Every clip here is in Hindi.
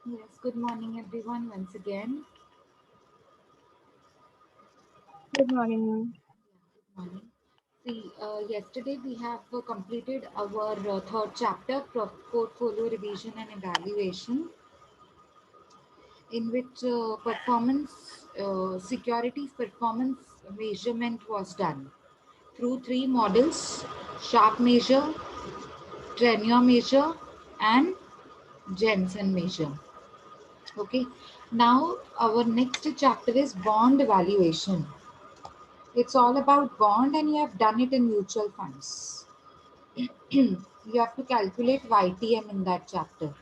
Yes, good morning everyone once again. Good morning. Good morning. See, yesterday we have completed our third chapter, portfolio revision and evaluation, in which securities performance measurement was done through three models: Sharp measure, Tenure measure, and Jensen measure. Okay. Now our next chapter is bond evaluation. It's all about bond, and you have done it in mutual funds. You have to calculate YTM in that chapter.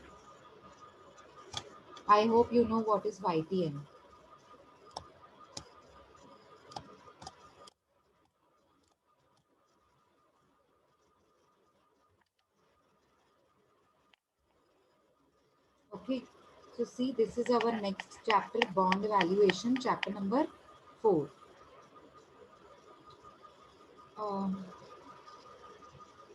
I hope you know what is YTM. Okay. So see, this is our next chapter, bond evaluation, chapter number 4. Um,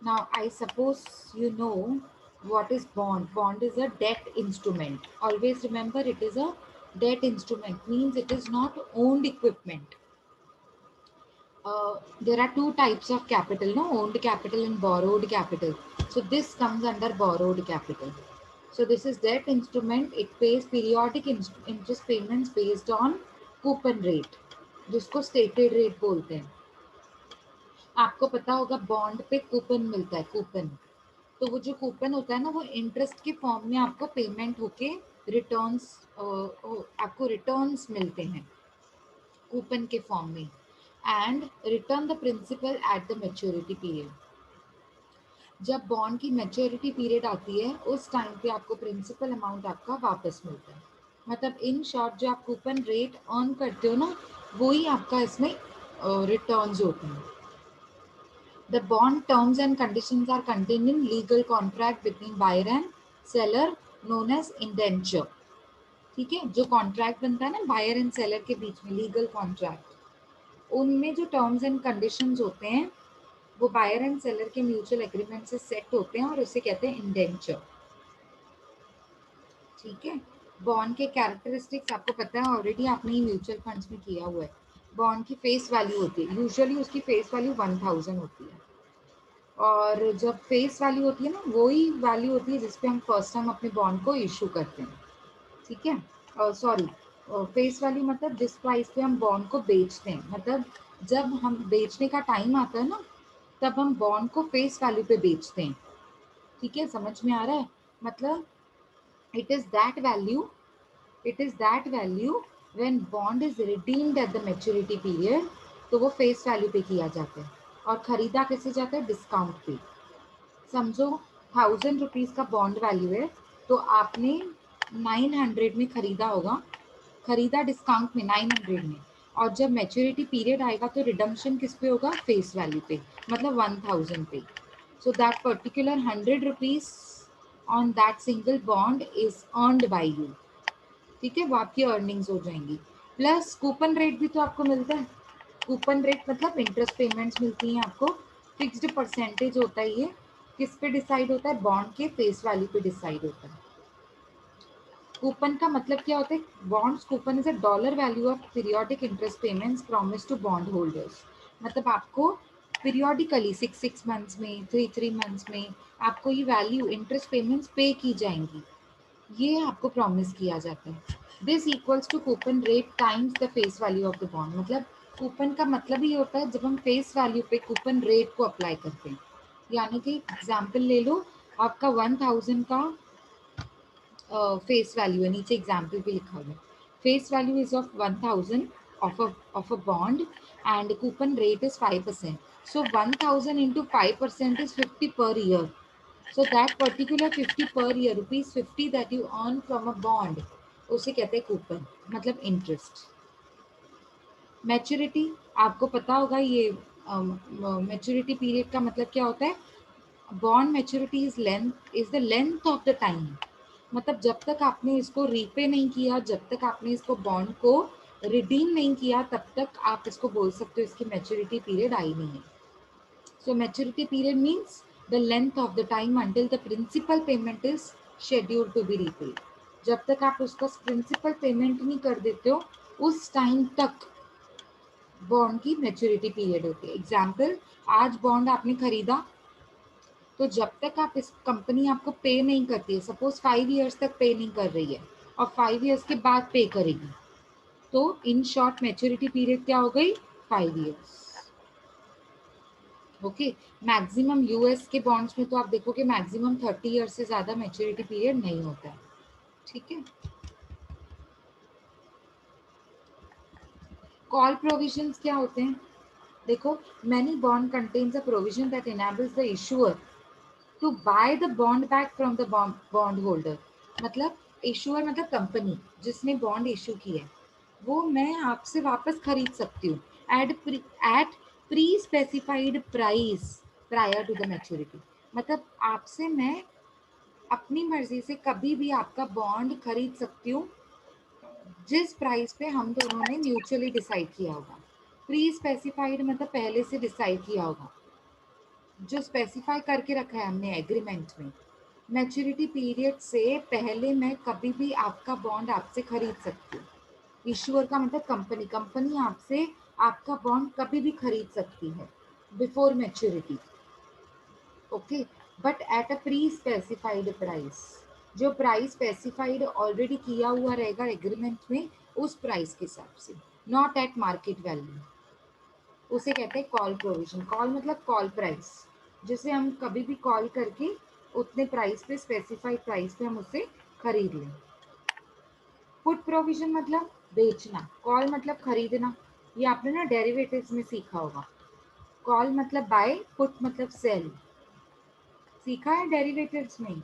Now, I suppose you know what is bond. Bond is a debt instrument. Always remember, it is a debt instrument, means it is not owned equipment. There are two types of capital, no, owned capital and borrowed capital. So this comes under borrowed capital. So this is debt instrument. It pays periodic interest payments based on coupon rate, जिसको stated rate बोलते हैं. आपको पता होगा बॉन्ड पे कूपन मिलता है, कूपन. तो वो जो कूपन होता है ना, वो इंटरेस्ट के फॉर्म में आपको पेमेंट होके रिटर्न्स, आपको रिटर्न्स मिलते हैं कूपन के फॉर्म में. And return the principal at the maturity period. जब बॉन्ड की मैच्योरिटी पीरियड आती है, उस टाइम पे आपको प्रिंसिपल अमाउंट आपका वापस मिलता है. मतलब इन शॉर्ट, जो आप कूपन रेट अर्न करते हो ना, वो ही आपका इसमें रिटर्न्स होते हैं. The bond terms and conditions are contained in legal contract between buyer and seller known as indenture. ठीक है, जो कॉन्ट्रैक्ट बनता है ना बायर एंड सेलर के बीच में, लीगल कॉन्ट्रैक्ट, उनमें जो टर्म्स एंड कंडीशंस होते हैं, वो बायर एंड सेलर के म्यूचुअल एग्रीमेंट से सेट होते हैं और उसे कहते हैं इंडेंचर. ठीक है. बॉन्ड के कैरेक्टरिस्टिक्स आपको पता है ऑलरेडी, आपने ही म्यूचुअल फंड्स में किया हुआ है. बॉन्ड की फेस वैल्यू होती है, यूजुअली उसकी फेस वैल्यू 1000 होती है. और जब फेस वैल्यू होती है ना, वही वैल्यू होती है जिसपे हम फर्स्ट टाइम अपने बॉन्ड को इशू करते हैं. ठीक है. सॉरी, फेस वैल्यू मतलब जिस प्राइस पे हम बॉन्ड को बेचते हैं. मतलब जब हम बेचने का टाइम आता है ना, तब हम बॉन्ड को फेस वैल्यू पे बेचते हैं. ठीक है, समझ में आ रहा है? मतलब it is that value, it is that value when bond is redeemed eight the maturity period. तो वो फेस वैल्यू पे किया जाता है. और खरीदा कैसे जाता है? डिस्काउंट पे. समझो, 1000 रुपीज का बॉन्ड वैल्यू है, तो आपने 900 में खरीदा होगा, खरीदा डिस्काउंट में 900 में. और जब मैच्योरिटी पीरियड आएगा तो रिडम्पशन किस पे होगा? फेस वैल्यू पे, मतलब 1000 पे. So that particular 100 rupees on that single bond is earned by you. ठीक है, वो आपकी अर्निंग्स हो जाएंगी. प्लस कूपन रेट भी तो आपको मिलता है. कूपन रेट मतलब इंटरेस्ट पेमेंट्स मिलती हैं आपको. फिक्स्ड परसेंटेज होता है ये. किस पे डिसाइड होता है? बॉन्ड के फेस वैल्यू पे डिसाइड होता है. कूपन का मतलब क्या होता है? Bonds coupon is a dollar value of periodic interest payments promise to bond holders. मतलब आपको पीरियोडिकली 6 6 मंथ्स में, 3 3 मंथ्स में आपको ये वैल्यू इंटरेस्ट पेमेंट्स पे की जाएंगी. ये आपको प्रॉमिस किया जाता है. This equals to coupon rate times the face value of the bond. मतलब कूपन का मतलब ही होता है जब हम फेस वैल्यू पे कूपन रेट को अप्लाई करते हैं. यानी कि एग्जाम्पल ले लो, आपका 1000 का फेस वैल्यू है, नीचे एग्जाम्पल पे लिखा हुआ है. Face value is of 1000 of a bond, and coupon rate is 5%. So 1000 into 5% is 50 per year. So that particular 50 per year, rupees 50 that you earn from a bond, उसे कहते हैं कूपन, मतलब इंटरेस्ट. मैच्योरिटी आपको पता होगा, ये मैच्योरिटी पीरियड का मतलब क्या होता है? Bond maturity is the length of the time. मतलब जब तक आपने इसको रीपे नहीं किया, जब तक आपने इसको बॉन्ड को रिडीम नहीं किया, तब तक आप इसको बोल सकते हो इसकी मैच्योरिटी पीरियड आई नहीं है. So maturity period means the length of the time until the principal payment is scheduled to be repaid. जब तक आप उसका प्रिंसिपल पेमेंट नहीं कर देते हो उस टाइम तक बॉन्ड की मैच्योरिटी पीरियड होती है। एग्जाम्पल, आज बॉन्ड आपने खरीदा, तो जब तक आप इस कंपनी आपको पे नहीं करती है, सपोज 5 इयर्स तक पे नहीं कर रही है और 5 इयर्स के बाद पे करेगी, तो इन शॉर्ट मैच्योरिटी पीरियड क्या हो गई? 5 इयर्स। ओके, मैक्सिमम यूएस के बॉन्ड्स में तो आप देखोगे मैक्सिमम 30 इयर्स से ज्यादा मैच्योरिटी पीरियड नहीं होता है। ठीक है, कॉल प्रोविजंस क्या होते हैं? देखो, many bond contains a provision that enables the issuer to buy the bond back from the bond holder. मतलब इशूअर मतलब कंपनी जिसने बॉन्ड इशू की है, वो मैं आपसे वापस खरीद सकती हूँ at pre specified price prior to the maturity. मतलब आपसे मैं अपनी मर्जी से कभी भी आपका बॉन्ड खरीद सकती हूँ जिस प्राइस पे हम दोनों ने म्यूचुअली डिसाइड किया होगा। प्री स्पेसिफाइड मतलब पहले से डिसाइड किया होगा, जो स्पेसिफाई करके रखा है हमने एग्रीमेंट में। मैच्योरिटी पीरियड से पहले मैं कभी भी आपका बॉन्ड आपसे खरीद सकती हूँ। इशूअर का मतलब कंपनी, कंपनी आपसे आपका बॉन्ड कभी भी खरीद सकती है before maturity. Okay, but at a pre specified price. जो प्राइस स्पेसिफाइड ऑलरेडी किया हुआ रहेगा एग्रीमेंट में, उस प्राइस के हिसाब से, नॉट एट मार्केट वैल्यू, उसे कहते हैं कॉल प्रोविजन। कॉल मतलब कॉल प्राइस, जिसे हम कभी भी कॉल करके उतने प्राइस पे, स्पेसिफाइड प्राइस पे हम उसे खरीद लें। पुट प्रोविजन मतलब बेचना, कॉल मतलब खरीदना। ये आपने ना डेरिवेटिव्स में सीखा होगा। कॉल मतलब बाय, पुट मतलब सेल, सीखा है डेरिवेटिव्स में।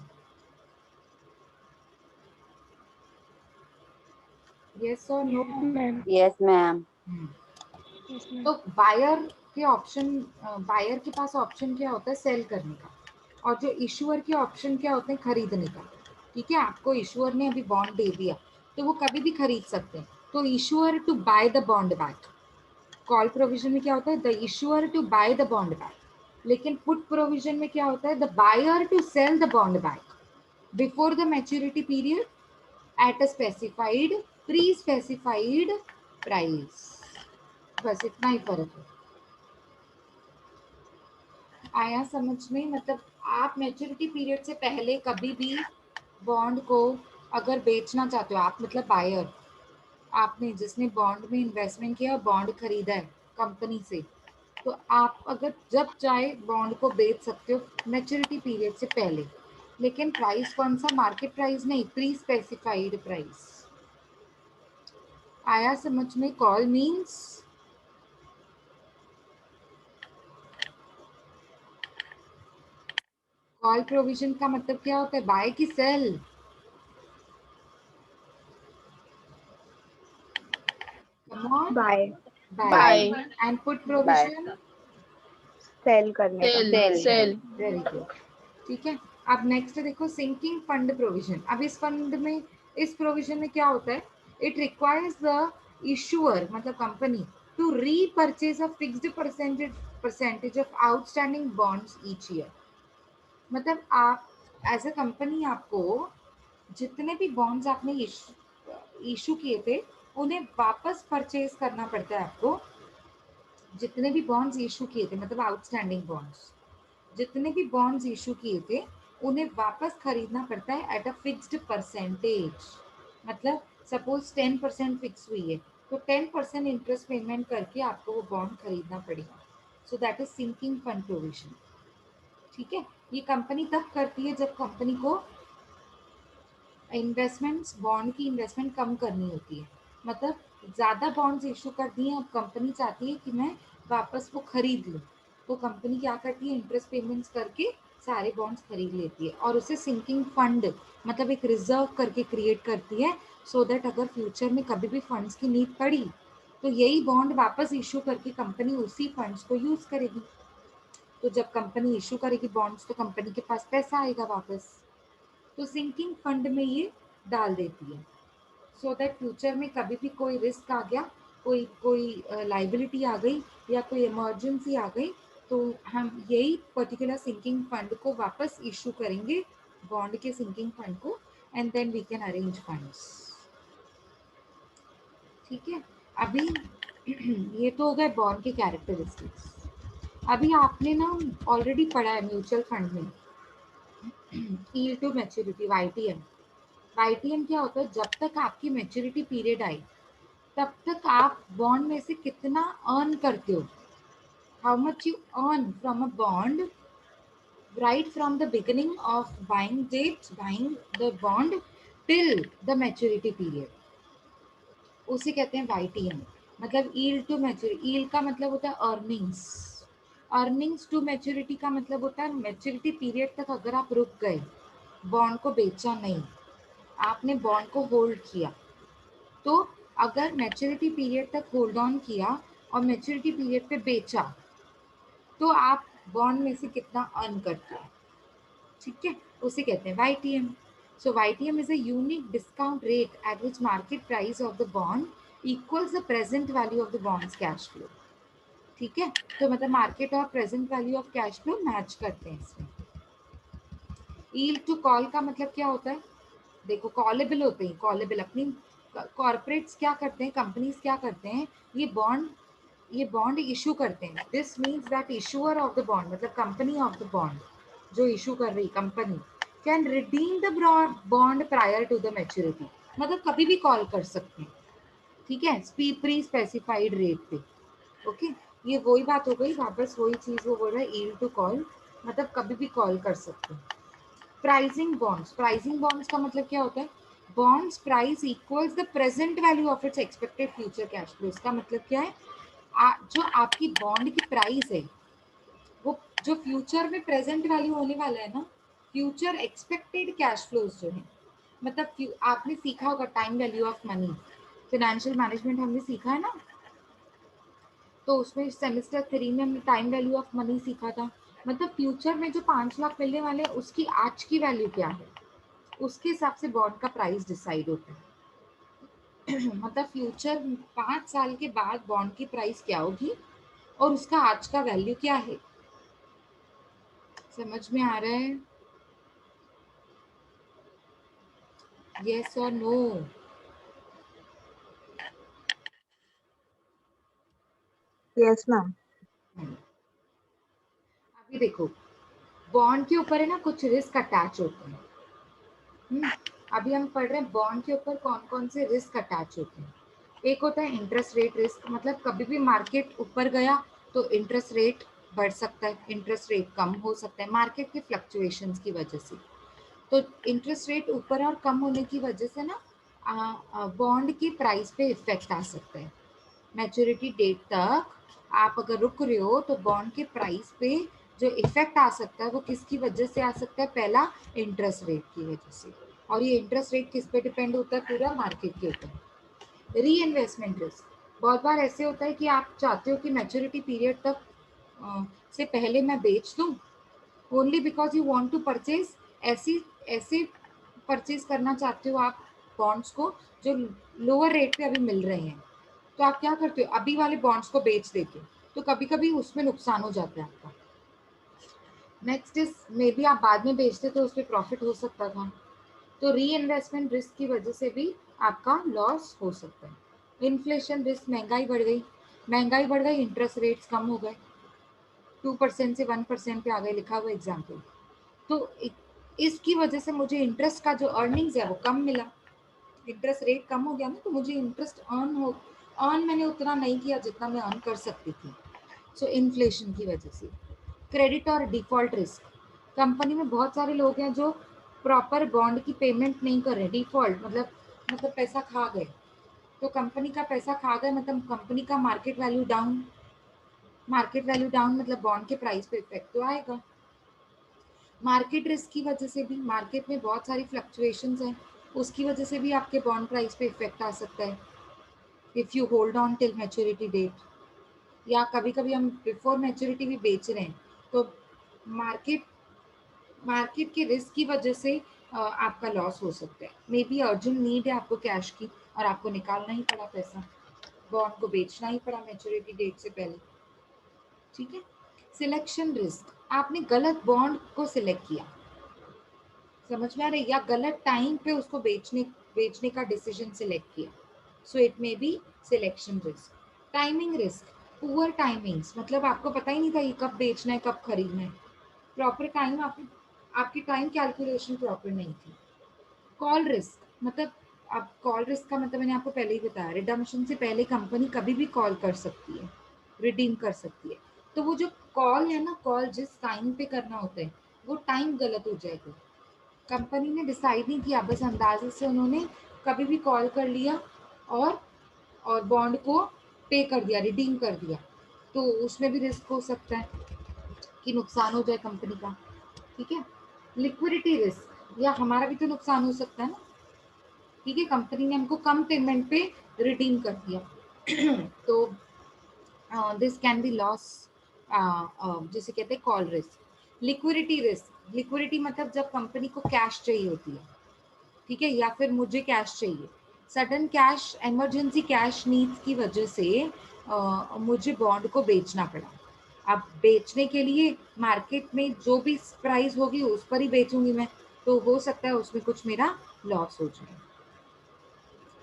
यस और no? Ma'am. Yes ma'am. Yes ma'am. तो बायर के ऑप्शन, बायर के पास ऑप्शन क्या होता है? सेल करने का। और जो इशूअर के ऑप्शन क्या होते हैं? खरीदने का। ठीक है, आपको इशूअर ने अभी बॉन्ड दे दिया तो वो कभी भी खरीद सकते हैं। तो issuer to buy the bond back, call provision में क्या होता है? The issuer to buy the bond back. लेकिन पुट प्रोविजन में क्या होता है? The buyer to sell the bond back before the maturity period at a specified pre specified price. बस इतना ही फर्क है। आया समझ में? मतलब आप मैच्योरिटी पीरियड से पहले कभी भी बॉन्ड को अगर बेचना चाहते हो, आप मतलब बायर, आपने जिसने बॉन्ड में इन्वेस्टमेंट किया, बॉन्ड खरीदा है कंपनी से, तो आप अगर जब चाहे बॉन्ड को बेच सकते हो मैच्योरिटी पीरियड से पहले। लेकिन प्राइस कौन सा? मार्केट प्राइस नहीं, प्री स्पेसिफाइड प्राइस। आया समझ में? कॉल मीन्स कॉल प्रोविजन का मतलब क्या होता है? बाय की sell? Come on, buy. Buy. Buy. And put buy. Provision? Sell करने का। सेल। सेल। Very good. ठीक है, अब नेक्स्ट देखो सिंकिंग फंड प्रोविजन। अब इस फंड में, इस प्रोविजन में क्या होता है? इट रिक्वायर्स द इशूअर मतलब company to repurchase a fixed percentage of outstanding bonds each year. मतलब आप एज अ कंपनी, आपको जितने भी बॉन्ड्स आपने इशू किए थे उन्हें वापस परचेज करना पड़ता है आपको। जितने भी बॉन्ड्स इशू किए थे, मतलब आउटस्टैंडिंग बॉन्ड्स, जितने भी बॉन्ड्स इशू किए थे उन्हें वापस खरीदना पड़ता है एट अ फिक्स्ड परसेंटेज। मतलब सपोज 10% फिक्स हुई है, तो 10% इंटरेस्ट पेमेंट करके आपको वो बॉन्ड खरीदना पड़ेगा। So that is sinking fund provision. ठीक है, ये कंपनी तब करती है जब कंपनी को इन्वेस्टमेंट्स, बॉन्ड की इन्वेस्टमेंट कम करनी होती है। मतलब ज़्यादा बॉन्ड्स इशू कर दिए, अब कंपनी चाहती है कि मैं वापस वो खरीद लूँ, तो कंपनी क्या करती है? इंटरेस्ट पेमेंट्स करके सारे बॉन्ड्स खरीद लेती है और उसे सिंकिंग फंड मतलब एक रिजर्व करके क्रिएट करती है, सो दैट अगर फ्यूचर में कभी भी फंड्स की नीड पड़ी तो यही बॉन्ड वापस इशू करके कंपनी उसी फंड्स को यूज़ करेगी। तो जब कंपनी इशू करेगी बॉन्ड्स तो कंपनी के पास पैसा आएगा वापस, तो सिंकिंग फंड में ये डाल देती है, सो दैट फ्यूचर में कभी भी कोई रिस्क आ गया, कोई कोई लाइबिलिटी आ गई या कोई इमरजेंसी आ गई, तो हम यही पर्टिकुलर सिंकिंग फंड को वापस इशू करेंगे, बॉन्ड के सिंकिंग फंड को, and then we can arrange funds. ठीक है, अभी ये तो हो गए बॉन्ड के कैरेक्टरिस्टिक्स. अभी आपने ना ऑलरेडी पढ़ा है म्यूचुअल फंड में yield to maturity YTM. YTM क्या होता है? जब तक आपकी मैच्योरिटी पीरियड आई तब तक आप बॉन्ड में से कितना अर्न करते हो, how much you earn from a bond right from the beginning of buying the bond till the maturity period, उसे कहते हैं YTM. मतलब yield to maturity, yield का मतलब होता है अर्निंग्स, अर्निंग्स टू मैच्योरिटी का मतलब होता है मैच्योरिटी पीरियड तक अगर आप रुक गए, बॉन्ड को बेचा नहीं, आपने बॉन्ड को होल्ड किया, तो अगर मैच्योरिटी पीरियड तक होल्ड ऑन किया और मैच्योरिटी पीरियड पे बेचा, तो आप बॉन्ड में से कितना अर्न करते हो, ठीक है, उसे कहते हैं YTM. So YTM is a unique discount rate at which market price of the bond equals the present value of the bond's cash flow. ठीक है, तो मतलब मार्केट और present value of cash flow match करते हैं इसमें. yield to call का मतलब क्या होता है? देखो कॉलेबल होते हैं, कॉलेबल अपनी कॉर्पोरेट्स क्या करते हैं, कंपनीज क्या करते हैं, ये बॉन्ड इशू करते हैं. This means that issuer of the bond मतलब कंपनी ऑफ द बॉन्ड जो इशू कर रही company can redeem the bond prior to the maturity, मतलब कभी भी कॉल कर सकते हैं. ठीक है, प्री स्पेसिफाइड रेट पे. ओके, ये वही बात हो गई, वापस वही चीज वो बोल रहा है, yield टू कॉल मतलब कभी भी कॉल कर सकते हैं. प्राइसिंग बॉन्ड्स, प्राइसिंग बॉन्ड्स का मतलब क्या होता है? Bonds price equals the present value of its expected future cash flow. इसका मतलब क्या है? जो आपकी बॉन्ड की प्राइस है वो जो फ्यूचर में प्रेजेंट वैल्यू होने वाला है ना, फ्यूचर एक्सपेक्टेड कैश फ्लोज जो है, मतलब आपने सीखा होगा time value of money, financial management हमने सीखा है ना, तो उसमें सेमेस्टर 3 में हमने टाइम वैल्यू ऑफ मनी सीखा था. मतलब फ्यूचर में जो 5 लाख मिलने वाले हैं उसकी आज की वैल्यू क्या है, उसके हिसाब से बॉन्ड का प्राइस डिसाइड होता है. मतलब फ्यूचर 5 साल के बाद बॉन्ड की प्राइस क्या होगी और उसका आज का वैल्यू क्या है. समझ में आ रहा है? यस और नो? Yes ma'am. अभी देखो बॉन्ड के ऊपर है ना कुछ रिस्क अटैच होते हैं. अभी हम पढ़ रहे हैं बॉन्ड के ऊपर कौन कौन से रिस्क अटैच होते हैं. एक होता है इंटरेस्ट रेट रिस्क, मतलब कभी भी मार्केट ऊपर गया तो इंटरेस्ट रेट बढ़ सकता है, इंटरेस्ट रेट कम हो सकता है मार्केट के फ्लक्चुएशंस की वजह से. तो इंटरेस्ट रेट ऊपर और कम होने की वजह से ना बॉन्ड की प्राइस पे इफेक्ट आ सकता है. मैच्योरिटी डेट तक आप अगर रुक रहे हो तो बॉन्ड के प्राइस पे जो इफेक्ट आ सकता है वो किसकी वजह से आ सकता है? पहला इंटरेस्ट रेट की वजह से, और ये इंटरेस्ट रेट किस पे डिपेंड होता है? पूरा मार्केट के ऊपर. री इन्वेस्टमेंट रिस्क, बहुत बार ऐसे होता है कि आप चाहते हो कि मैच्योरिटी पीरियड तक से पहले मैं बेच दूं, only because you want to purchase, ऐसे परचेज करना चाहते हो आप बॉन्ड्स को जो लोअर रेट पे अभी मिल रहे हैं, तो आप क्या करते हो? अभी वाले बॉन्ड्स को बेच देते हो, तो कभी कभी उसमें नुकसान हो जाता है आपका. नेक्स्ट इज मे बी आप बाद में बेचते तो उस पर प्रॉफिट हो सकता था, तो री इन्वेस्टमेंट रिस्क की वजह से भी आपका लॉस हो सकता है. इन्फ्लेशन रिस्क, महंगाई बढ़ गई, महंगाई बढ़ गई, इंटरेस्ट रेट्स कम हो गए, 2% से 1% पे आ गए, लिखा हुआ एग्जाम्पल. तो इसकी वजह से मुझे इंटरेस्ट का जो अर्निंग्स है वो कम मिला, इंटरेस्ट रेट कम हो गया ना, तो मुझे इंटरेस्ट अर्न मैंने उतना नहीं किया जितना मैं अर्न कर सकती थी. सो इन्फ्लेशन की वजह से. क्रेडिट और डिफॉल्ट रिस्क, कंपनी में बहुत सारे लोग हैं जो प्रॉपर बॉन्ड की पेमेंट नहीं कर रहे, डिफॉल्ट मतलब पैसा खा गए, तो कंपनी का पैसा खा गए मतलब कंपनी का market value down, market value down मतलब बॉन्ड के प्राइस पे इफेक्ट तो आएगा. मार्केट रिस्क की वजह से भी, मार्केट में बहुत सारी फ्लक्चुएशंस हैं, उसकी वजह से भी आपके बॉन्ड प्राइस पे इफेक्ट आ सकता है if you hold on till maturity date, या कभी कभी हम बिफोर मैच्योरिटी भी बेच रहे हैं, तो मार्केट मार्केट के रिस्क की वजह से आपका लॉस हो सकता है. मे बी अर्जेंट नीड है आपको कैश की और आपको निकालना ही पड़ा पैसा, बॉन्ड को बेचना ही पड़ा मैच्योरिटी डेट से पहले. ठीक है. सिलेक्शन रिस्क, आपने गलत बॉन्ड को सिलेक्ट किया, समझ में आ रहा है, या गलत टाइम पे उसको बेचने का डिसीजन सिलेक्ट किया, so it may be selection risk. Timing risk, poor timings, मतलब आपको पता ही नहीं था ये कब बेचना है कब खरीदना है, प्रॉपर टाइम आपकी टाइम कैलकुलेशन प्रॉपर नहीं थी। कॉल रिस्क, मतलब आप कॉल रिस्क का मतलब मैंने आपको पहले ही बताया, रिडम्पशन से पहले कंपनी कभी भी कॉल कर सकती है, रिडीम कर सकती है। तो वो जो कॉल है ना, कॉल जिस टाइम पे करना होता है वो टाइम गलत हो जाएगा। कंपनी ने डिसाइड नहीं किया, बस अंदाजे से उन्होंने कभी भी कॉल कर लिया और बॉन्ड को पे कर दिया, रिडीम कर दिया, तो उसमें भी रिस्क हो सकता है कि नुकसान हो जाए कंपनी का। ठीक है, लिक्विडिटी रिस्क, या हमारा भी तो नुकसान हो सकता है ना। ठीक है, कंपनी ने हमको कम पेमेंट पे रिडीम कर दिया तो दिस कैन बी लॉस, जिसे कहते हैं call risk. Liquidity risk, liquidity मतलब जब कंपनी को कैश चाहिए होती है, ठीक है, या फिर मुझे कैश चाहिए, sudden cash, emergency cash needs की वजह से मुझे बॉन्ड को बेचना पड़ा। अब बेचने के लिए मार्केट में जो भी प्राइस होगी उस पर ही बेचूंगी मैं, तो हो सकता है उसमें कुछ मेरा लॉस हो जाए।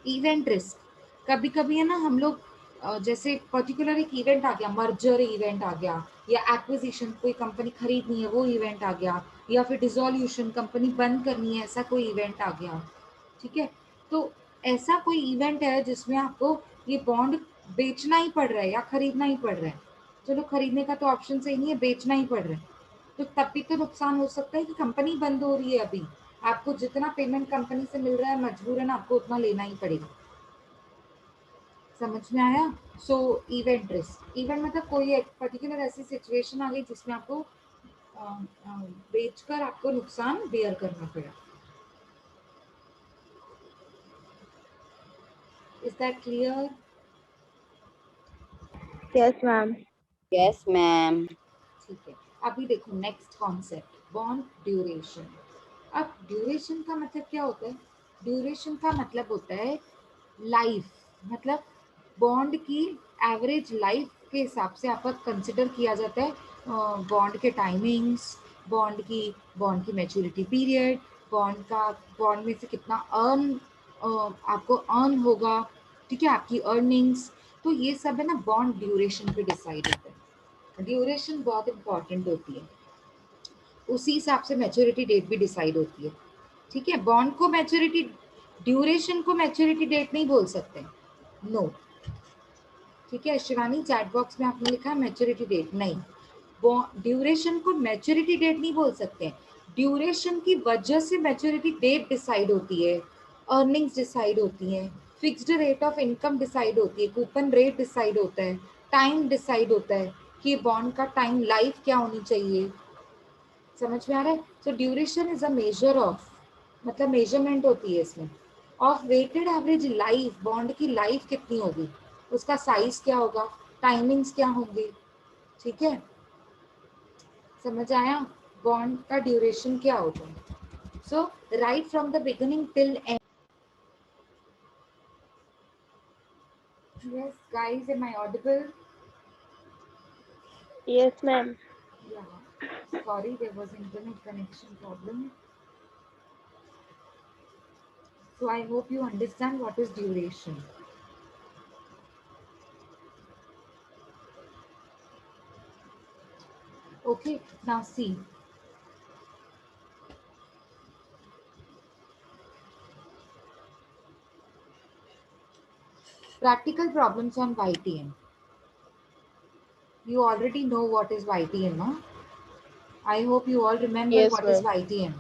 इवेंट रिस्क, कभी कभी है ना हम लोग जैसे पर्टिकुलर एक इवेंट आ गया, मर्जर इवेंट आ गया, या एक्विजिशन, कोई कंपनी खरीदनी है वो इवेंट आ गया, या फिर डिसोल्यूशन, कंपनी बंद करनी है, ऐसा कोई इवेंट आ गया। ठीक है, तो ऐसा कोई इवेंट है जिसमें आपको ये बॉन्ड बेचना ही पड़ रहा है या खरीदना ही पड़ रहा है, चलो खरीदने का तो ऑप्शन सही नहीं है, बेचना ही पड़ रहा है, तो तब भी तो नुकसान हो सकता है कि कंपनी बंद हो रही है अभी, आपको जितना पेमेंट कंपनी से मिल रहा है मजबूरन आपको उतना लेना ही पड़ेगा। समझ में आया? सो इवेंट रिस्क, इवेंट मतलब कोई एक पर्टिकुलर ऐसी सिचुएशन आ गई जिसमें आपको बेचकर आपको नुकसान बेयर करना पड़ा। Is that clear? Yes, ma'am. Yes, ma'am. ठीक है, अभी देखो नेक्स्ट कॉन्सेप्ट, बॉन्ड ड्यूरेशन। अब ड्यूरेशन का मतलब क्या होता है? ड्यूरेशन का मतलब होता है लाइफ, मतलब बॉन्ड की एवरेज लाइफ के हिसाब से आपका कंसिडर किया जाता है बॉन्ड के टाइमिंग्स, बॉन्ड की मैच्योरिटी पीरियड, बॉन्ड में से कितना आपको अर्न होगा, ठीक है, आपकी अर्निंग्स, तो ये सब है ना बॉन्ड ड्यूरेशन पे डिसाइड होता है। ड्यूरेशन बहुत इंपॉर्टेंट होती है, उसी हिसाब से मैच्योरिटी डेट भी डिसाइड होती है। ठीक है, बॉन्ड को मैच्योरिटी, ड्यूरेशन को मैच्योरिटी डेट नहीं बोल सकते, नो। ठीक है शिवानी, चैट बॉक्स में आपने लिखा है मैच्योरिटी डेट, नहीं, ड्यूरेशन को मैच्योरिटी डेट नहीं बोल सकते। ड्यूरेशन की वजह से मैच्योरिटी डेट डिसाइड होती है, अर्निंग्स डिसाइड होती हैं, fixed rate of income decide होती है, कूपन रेट डिसाइड होता है, टाइम डिसाइड होता है कि बॉन्ड का टाइम लाइफ क्या होनी चाहिए। समझ में आ रहा है? So duration is a measure of, मतलब मेजरमेंट होती है इसमें, of weighted average life, bond की लाइफ कितनी होगी, उसका साइज क्या होगा, टाइमिंग्स क्या होंगी। ठीक है, समझ आया? बॉन्ड का ड्यूरेशन क्या होता है? So right from the beginning till end. Yes guys, am I audible? Yes, ma'am. Yeah, sorry, there was internet connection problem. So I hope you understand what is duration. Okay, now see. Practical problems on YTM. You already know what is YTM, no? I hope you all remember Yes, what is ma'am. YTM.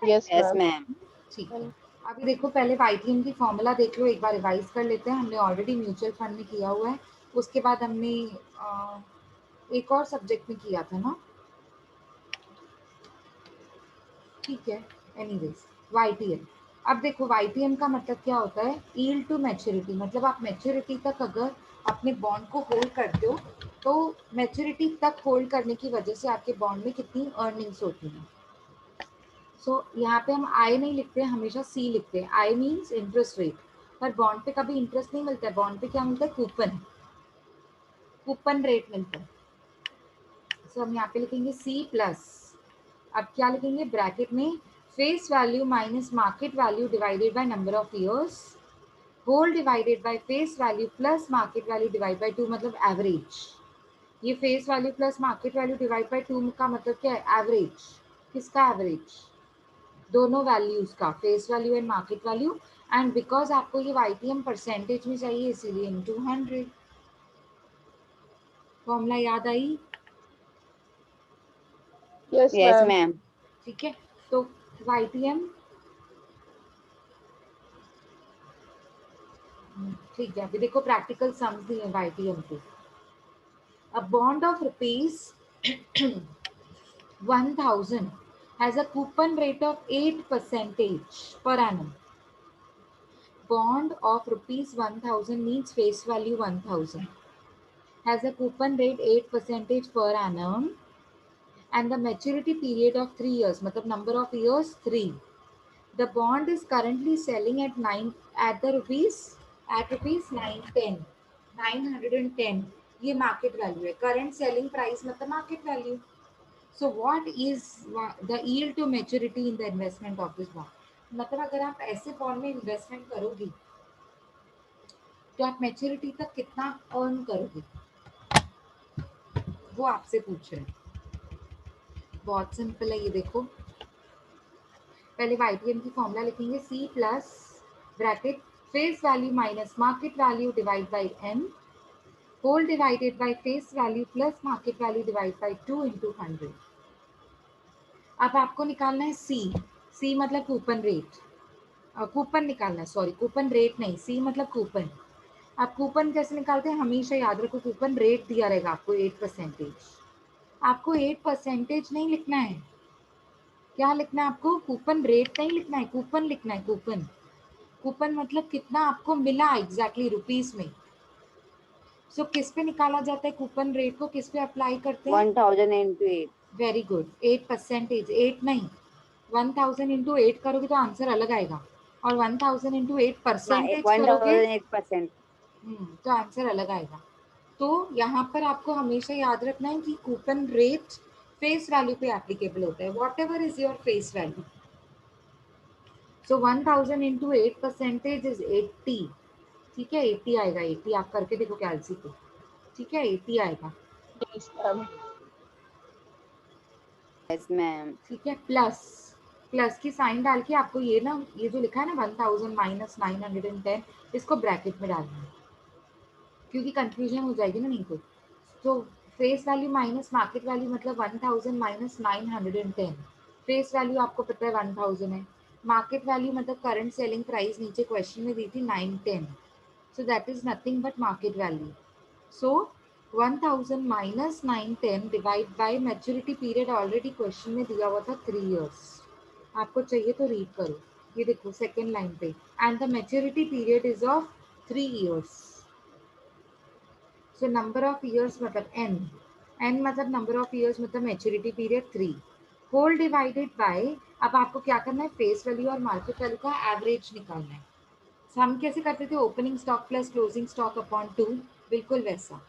Yes, Yes, ma'am. ma'am. ठीक है, अभी देखो पहले YTM की फॉर्मूला देख लो, एक बार रिवाइज कर लेते हैं। हमने ऑलरेडी म्यूचुअल फंड में किया हुआ है, उसके बाद हमने एक और सब्जेक्ट में किया था ना, ठीक है, एनीवेज YTM। अब देखो YTM का मतलब क्या होता है, यील्ड टू मैच्योरिटी, मतलब आप मैच्योरिटी तक अगर अपने बॉन्ड को होल्ड करते हो तो मैच्योरिटी तक होल्ड करने की वजह से आपके बॉन्ड में कितनी अर्निंग्स होती हैं। सो यहाँ पे हम आई नहीं लिखते हैं, हमेशा सी लिखते हैं। आई मीन्स इंटरेस्ट रेट, पर बॉन्ड पे कभी इंटरेस्ट नहीं मिलता है, बॉन्ड पे क्या मिलता है, कूपन, कूपन रेट मिलता है। सो हम यहाँ पे लिखेंगे सी प्लस, अब क्या लिखेंगे ब्रैकेट में, face value minus market value divided by number of years, whole divided by face value plus market value divided by 2, मतलब average. ये face value plus market value divided by 2 का मतलब क्या है? Average. किसका average? दोनों values का, face value and market value. And because आपको ये YTM percentage में चाहिए इसीलिए into 100. फॉर्मूला याद आई? Yes, Yes, ma'am. ma'am. ठीक है, तो YTM, ठीक है, अभी देखो प्रैक्टिकल सम्स दिए YTM के. A bond of rupees 1000 has a coupon rate of 8% per annum. Bond of rupees 1000 means face value 1000 has a coupon rate 8% per annum and the maturity period of 3 years, मतलब number of years 3. The bond is currently selling at rupees 910, 910. ये market value है. Current selling price मतलब market value. So what is the yield to maturity in the investment of this bond? मतलब अगर आप ऐसे बॉन्ड में इन्वेस्टमेंट करोगी तो आप मैच्योरिटी तक कितना अर्न करोगे, वो आपसे पूछ रहे हैं. बहुत सिंपल है ये. देखो पहले YTM की फॉर्मूला लिखेंगे, C plus bracket face value minus market value divide by n whole divided by face value plus market value divide by 2 into 100. अब आपको निकालना है C मतलब कूपन रेट, कूपन निकालना है, सॉरी कूपन रेट नहीं, C मतलब कूपन. आप कूपन कैसे निकालते हैं? हमेशा याद रखो कूपन रेट दिया रहेगा आपको 8%. आपको 8% नहीं लिखना है. क्या लिखना है आपको? कूपन रेट नहीं लिखना है, कूपन लिखना है. कूपन, कूपन मतलब कितना आपको मिला एग्जैक्टली रुपीस में. सो किस पे निकाला जाता है कूपन रेट को? किस पे अप्लाई करते हैं? 1000 into 8. Very good. 8%, 8 नहीं, 1000 इंटू 8 करोगे तो आंसर अलग आएगा, और 1000 इंटू 8% करोगे 1008%. तो आंसर अलग आएगा. तो यहाँ पर आपको हमेशा याद रखना है कि कूपन रेट फेस वैल्यू पे एप्लीकेबल होता है. What ever is your face value. So 1000 into 8% is 80. ठीक है, 80 आएगा. 80 आप करके देखो कैलसी को. ठीक है, 80 आएगा. Yes, ma'am. Yes, ma'am. ठीक है, प्लस की साइन डाल के आपको ये ना, ये जो लिखा है ना 1000 माइनस 910, इसको ब्रैकेट में डालना है क्योंकि कंफ्यूजन हो जाएगी ना नहीं तो face value minus market value मतलब 1000 माइनस 910. फेस वैल्यू आपको पता है 1000 है. मार्केट वैल्यू मतलब करंट सेलिंग प्राइस नीचे क्वेश्चन में दी थी 910. So that is nothing but market value. So 1000 minus 910 divide by maturity period already question में दिया हुआ था 3 years. आपको चाहिए तो रीड करो. ये देखो सेकेंड लाइन पे, and the maturity period is of 3 years. So number of years मतलब n मतलब number of years मतलब maturity period 3 whole divided by, अब आपको क्या करना है? फेस वैल्यू और मार्केट वैल्यू का एवरेज निकालना है. हम कैसे करते थे? Opening stock plus closing stock upon 2, बिल्कुल वैसा.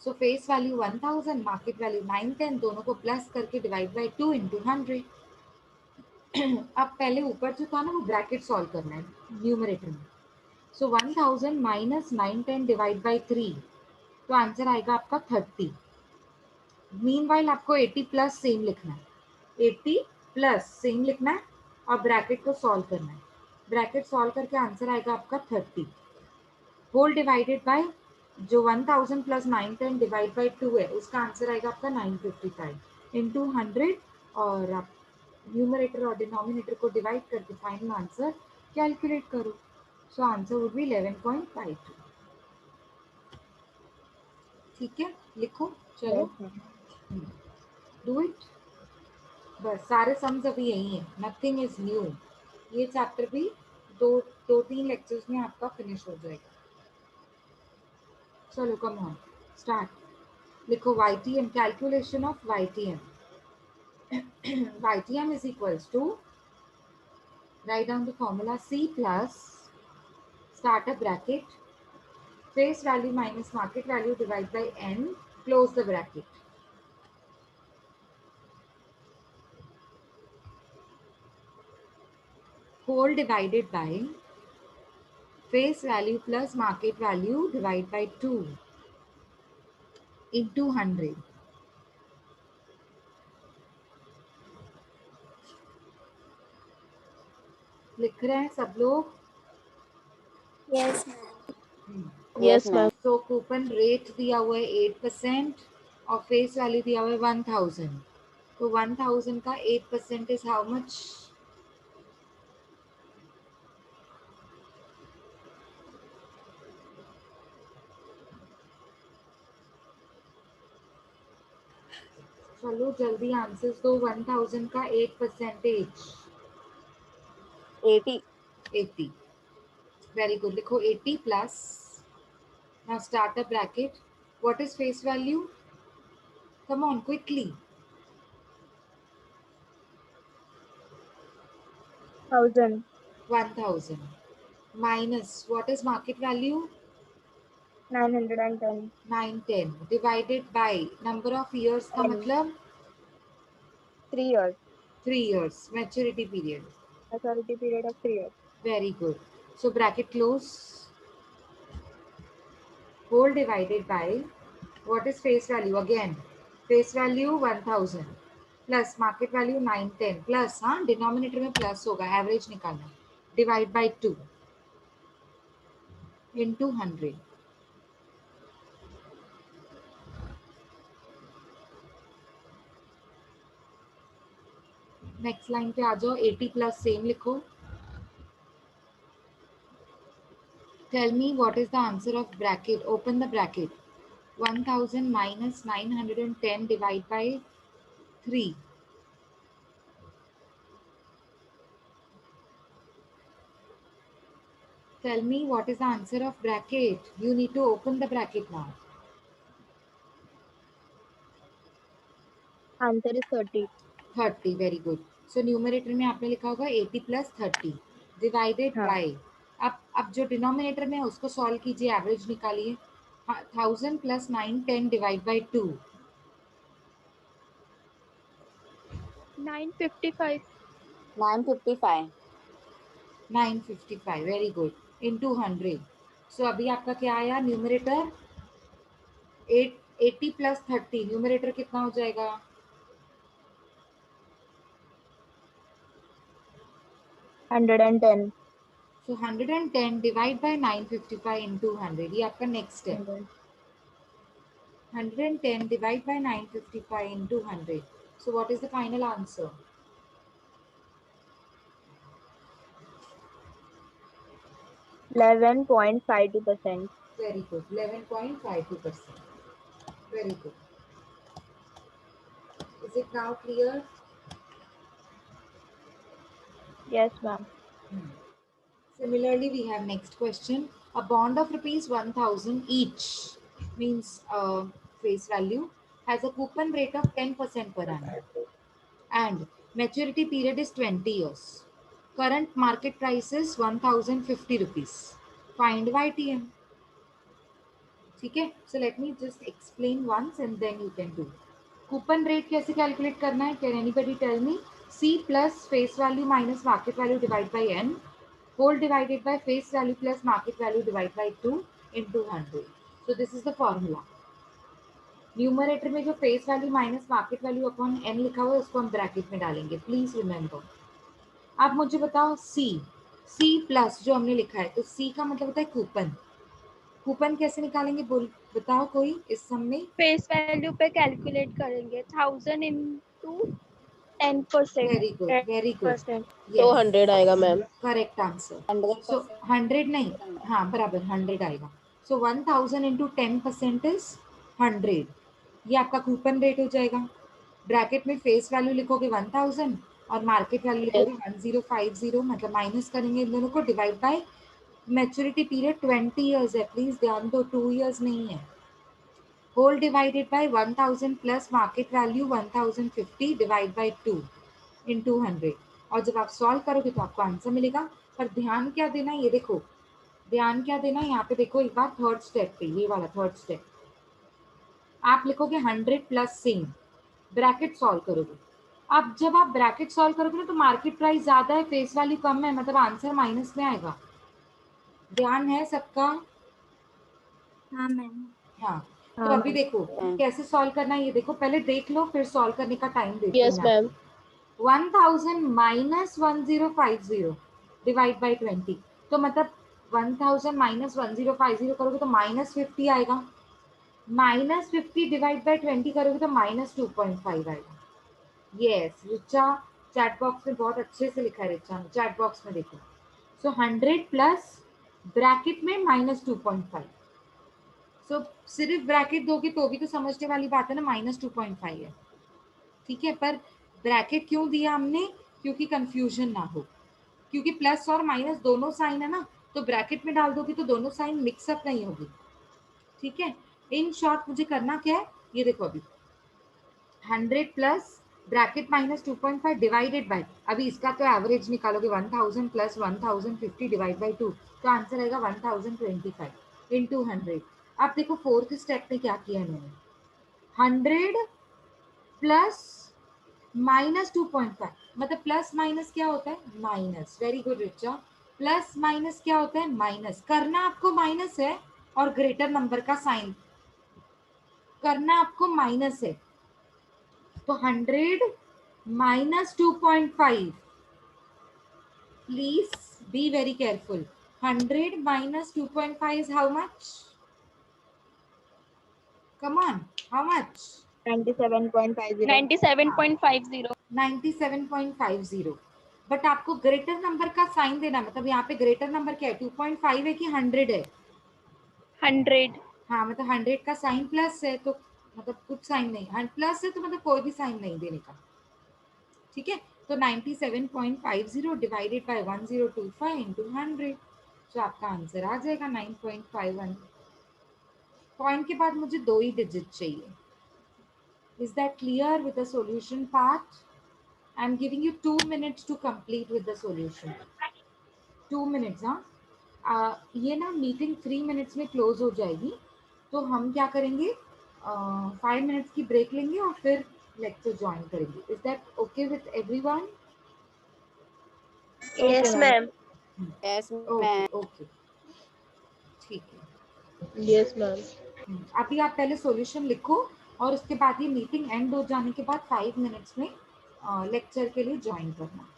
सो फेस वैल्यू 1000, मार्केट वैल्यू 910, दोनों को प्लस करके डिवाइड बाय 2 into 100. अब पहले ऊपर जो था ना वो ब्रैकेट सॉल्व करना है न्यूमरेटर में. सो 1000 माइनस 910 डिवाइड बाय 3, तो आंसर आएगा आपका 30. मीनवाइल आपको 80 प्लस सेम लिखना है, 80 प्लस सेम लिखना है और ब्रैकेट को सॉल्व करना है. ब्रैकेट सॉल्व करके आंसर आएगा आपका 30 होल डिवाइडेड बाय जो 1000 प्लस 910 डिवाइड बाय 2 है उसका आंसर आएगा आपका 955 इंटू 100, और आप न्यूमरेटर और डिनोमिनेटर को डिवाइड करके फाइनल आंसर कैलकुलेट करो. So answer would be 11.52. ठीक है, लिखो चलो. Yes, ma'am. Do it. बस सारे सम्स अभी यही है, नथिंग इज न्यू. ये चैप्टर भी दो तीन लेक्चर्स में आपका फिनिश हो जाएगा. चलो कम ऑन, स्टार्ट. लिखो YTM, calculation of YTM. YTM is equals to, write down the formula, C plus start a bracket face value minus market value divided by n close the bracket. whole divided by face value plus market value divided by 2 into 100. लिख रहे हैं सब लोग? Yes. Yes, Yes, ma'am. ma'am. तो कूपन रेट दिया हुआ है 8% और फेस वैल्यू दिया हुआ है 1000. तो 1000 का 8% इज हाउ मच? चलो जल्दी आंसर्स दो. 1000 का 8%. 80. 80. Very good. लिखो 80 plus. Now start a bracket. What is face value? Come on quickly. 1,000. 1000 minus what is market value? 910. 910 divided by number of years का N. मतलब 3 years. 3 years maturity period. Maturity period of 3 years. Very good. So bracket close. Whole divided by what is face value? Again face value 1000 plus market value 910 plus denominator में plus होगा, average निकालना. Divide by 2 into 100. Next line पे आ जाओ. 80 प्लस सेम लिखो. Tell me what is the answer of bracket. Open the bracket. 1000 minus 910 divide by 3. Tell me what is the answer of bracket. You need to open the bracket now. Answer is 30. 30. Very good. So numerator में आपने लिखा होगा 80 प्लस 30 डिवाइडेड हाँ. बाय. अब जो डिनोमिनेटर में है उसको सॉल्व कीजिए, एवरेज निकालिए. 1000 plus 910 divide by 2. 955. 955. 955. Very good. Into 100. सो अभी आपका क्या आया न्यूमरेटर? 80 प्लस 30. न्यूमरेटर कितना हो जाएगा? 110. सो 110 डिवाइड बाय 955 इनटू 100. ये आपका नेक्स्ट है. 110 divide by 955 into 100. So what is the final answer? 11.52%. Very good. 11.52%. Very good. Is it now clear? Yes, ma'am. Similarly, we have next question. A bond of rupees 1000 each means face value has a coupon rate of 10% per annum and maturity period is 20 years. Current market price is 1050 rupees. Find YTM. ठीक है. So let me just explain once and then you can do. Coupon rate कैसे calculate करना है? Can anybody tell me? C plus face value minus market value divided by N whole divided by face value plus market value divided by 2 into 100. So this is the formula. Numerator में जो face value minus market value upon n लिखा हुआ है उसको हम ब्रैकेट में डालेंगे. Please remember. आप मुझे बताओ सी प्लस जो हमने लिखा है तो सी का मतलब होता है कूपन. कूपन कैसे निकालेंगे बोल बताओ कोई इस सम में? फेस वैल्यू पे कैलकुलेट करेंगे. 1000 into 10%. Very good. Very good. 10%. तो 100 आएगा मैम. Correct answer. 100%. सो 100 नहीं, हाँ बराबर 100 आएगा. सो 1000 इंटू 10% इज 100. ये आपका कूपन रेट हो जाएगा. ब्रैकेट में फेस वैल्यू लिखोगे 1000 और मार्केट वैल्यू लिखोगे 1050. मतलब माइनस करेंगे इन दोनों को. Divide by maturity period 20 years है. प्लीज ध्यान दो 2 इयर्स नहीं है. Whole divided by 1000 plus market value 1050 divide by 2 into 100. और जब आप सॉल्व करोगे तो आपको आंसर मिलेगा. पर ध्यान क्या देना है ये देखो. ध्यान क्या देना है यहाँ पे देखो एक बार थर्ड स्टेप पे. ये वाला थर्ड स्टेप आप लिखोगे 100 प्लस सिंग. ब्रैकेट सॉल्व करोगे. अब जब आप ब्रैकेट सॉल्व करोगे ना तो मार्केट प्राइस ज्यादा है, फेस वैल्यू कम है, मतलब आंसर माइनस में आएगा। ध्यान है सबका? हाँ मैम। हाँ, तो अभी देखो कैसे सॉल्व करना है, ये देखो पहले देख लो, फिर सॉल्व करने का टाइम देती हूँ। Yes ma'am. 1000 minus 1050 divide by 20, तो मतलब 1000 माइनस 1050 करोगे तो माइनस 50 आएगा। माइनस 50 डिवाइड बाई 20 करोगे तो माइनस 2.5 आएगा। यस रिचा चैट बॉक्स में बहुत अच्छे से लिखा है, रिचा ने चैट बॉक्स में देखो। सो 100 प्लस ब्रैकेट में माइनस 2.5। सो सिर्फ ब्रैकेट दोगे तो भी तो समझने वाली बात है ना, माइनस 2.5 है, ठीक है। पर ब्रैकेट क्यों दिया हमने, क्योंकि कंफ्यूजन ना हो, क्योंकि प्लस और माइनस दोनों साइन है ना, तो ब्रैकेट में डाल दोगे तो दोनों साइन मिक्सअप नहीं होगी, ठीक है। इन शॉर्ट मुझे करना क्या है, ये देखो अभी 100 plus bracket minus 2.5 divided by, अभी इसका तो एवरेज निकालोगे 1000 प्लस 1050 डिवाइड बाय 2, तो आंसर आएगा 1025 इनटू 100। अब देखो फोर्थ स्टेप में क्या किया इन्होंने, 100 प्लस माइनस 2.5, मतलब प्लस माइनस क्या होता है, minus. Very good Richa, plus minus क्या होता है, माइनस। करना आपको माइनस है और ग्रेटर नंबर का साइन करना आपको माइनस है, तो 100 minus 2.5, please be very careful. 100 minus 2.5 is how much? Come on, how much? 97.50. 97.50. 97.50। But आपको ग्रेटर नंबर का साइन देना, मतलब यहाँ पे ग्रेटर नंबर क्या है, 2.5 है कि 100 है? 100. हाँ, मतलब 100 का साइन प्लस है, तो मतलब कुछ साइन नहीं, प्लस है तो मतलब कोई भी साइन नहीं देने का, ठीक है। तो 97.50 डिवाइडेड बाय 1025 इंटू 100, तो आपका आंसर आ जाएगा 9.51। पॉइंट के बाद मुझे 2 ही डिजिट चाहिए। Is that clear with the solution part? I am giving you 2 minutes to complete with the solution. 2 minutes, हाँ। ये ना मीटिंग 3 minutes में क्लोज हो जाएगी, तो हम क्या करेंगे, 5 minutes की ब्रेक लेंगे और फिर लेक्चर ज्वाइन करेंगे। Is that okay with everyone? Yes ma'am. Yes, okay ma'am. Okay, ठीक है। Yes ma'am. अभी आप पहले सॉल्यूशन लिखो और उसके बाद ये मीटिंग एंड हो जाने के बाद 5 minutes में लेक्चर के लिए ज्वाइन करना।